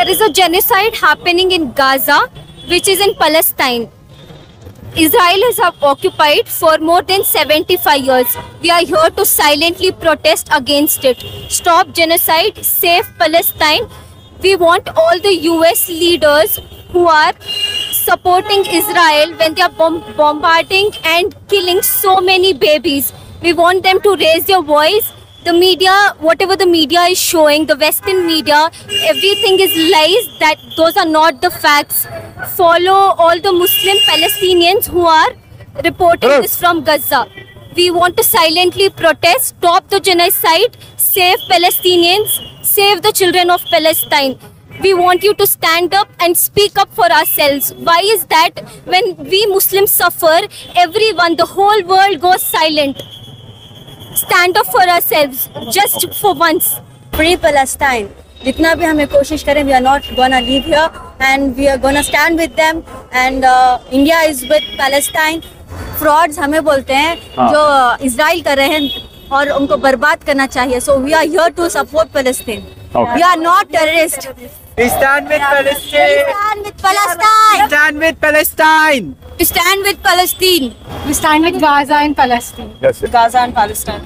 There is a genocide happening in Gaza, which is in Palestine. Israel has occupied for more than 75 years. We are here to silently protest against it. Stop genocide, save Palestine. We want all the US leaders who are supporting Israel when they are bombarding and killing so many babies. We want them to raise their voice. The media, whatever the media is showing, the Western media, everything is lies. That those are not the facts. Follow all the Muslim Palestinians who are reporting this from Gaza. We want to silently protest, stop the genocide, save Palestinians, save the children of Palestine. We want you to stand up and speak up for ourselves. Why is that when we Muslims suffer, everyone, the whole world goes silent? Stand up for ourselves, just for once. Free Palestine. जितना भी हमें कोशिश करें, we are not gonna leave here and we are gonna stand with them and India is with Palestine. Frauds हमें बोलते हैं जो Israel कर रहे हैं और उनको बर्बाद करना चाहिए. So we are here to support Palestine. Okay. We are not terrorists. We stand with Palestine. We stand with Palestine. We stand with Palestine. We stand with Palestine. We stand with Gaza and Palestine. Yes, yes. Gaza and Palestine.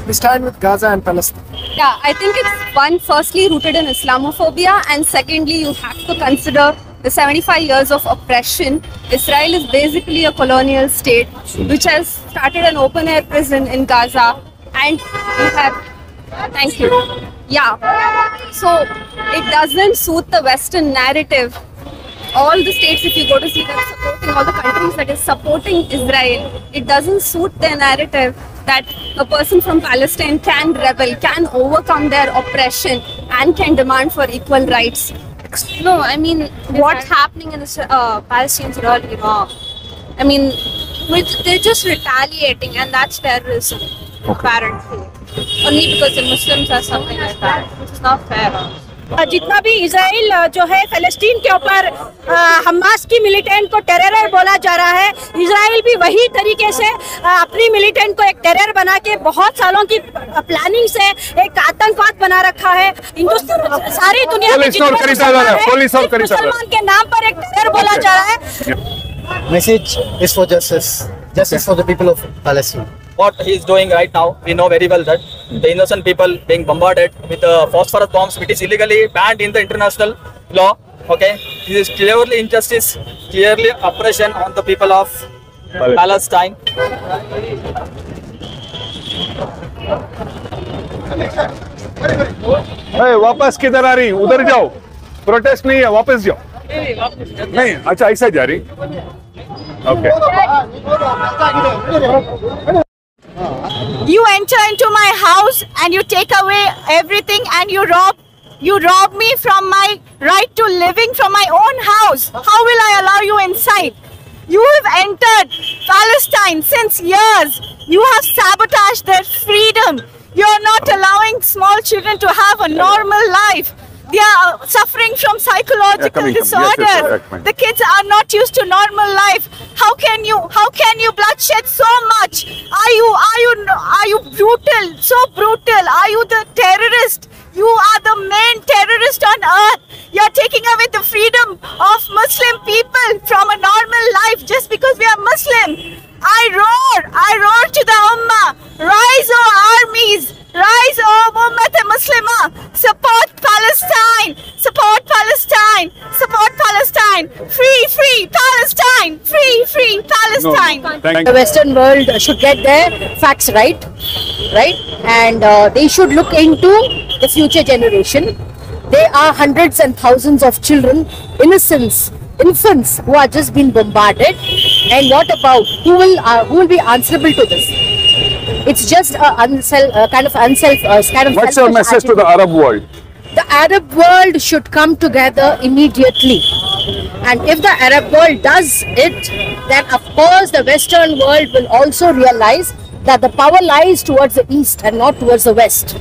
We stand with Gaza and Palestine. Yeah, I think it's one, firstly rooted in Islamophobia, and secondly you have to consider the 75 years of oppression. Israel is basically a colonial state which has started an open air prison in Gaza, and you have, thank you. Yeah, so it doesn't suit the Western narrative. All the states, if you go to see that supporting, all the countries that is supporting Israel, it doesn't suit their narrative that a person from Palestine can rebel, can overcome their oppression and can demand for equal rights. No, I mean, what's happening in Palestine is really wrong. I mean, they're just retaliating, and that's terrorism, apparently. Only because the Muslims are something like that, which is not fair. जितना भी Israel जो है फलस्तीन के ऊपर Hamas की militant को terror बोला जा रहा है, इजराइल भी वही तरीके से अपनी मिलिटेंट को एक टेरर बना के बहुत सालों की प्लानिंग से एक आतंकवाद बना रखा है. हिंदुस्तान सारी दुनिया में मुसलमान के नाम पर एक टेरर बोला जा रहा है. Message is for justice for the people of Palestine. What he is doing right now, we know very well that the innocent people being bombarded with phosphorus bombs, which is illegally banned in the international law. Okay, this is clearly injustice, clearly oppression on the people of Palestine. Hey, वापस किधर आ रही? उधर जाओ. Protest नहीं है, वापस जाओ. नहीं, अच्छा ऐसा जा रही. Okay. You enter into my house and you take away everything and you rob me from my right to living from my own house. How will I allow you inside? You have entered Palestine since years. You have sabotaged their freedom. You are not allowing small children to have a normal life. They are suffering from psychological disorders. Yes, the kids are not used to normal life. How can you bloodshed so much? Are you brutal? So brutal. Are you the terrorist? You are the main terrorist on earth. You are taking away the freedom of Muslim people from a normal life just because we are Muslim. I roar to the Ummah. Rise, O armies. Rise, O Mummat Muslimah. Support Palestine. Support Palestine. Support Palestine. Free Palestine. Free Palestine. Thank The Western world should get their facts right? And they should look into the future generation. There are hundreds and thousands of children, infants who are just being bombarded. And what about who will be answerable to this? It's just a kind of unself. What's your message to the Arab world? The Arab world should come together immediately. And if the Arab world does it, then of course the Western world will also realize that the power lies towards the east and not towards the west.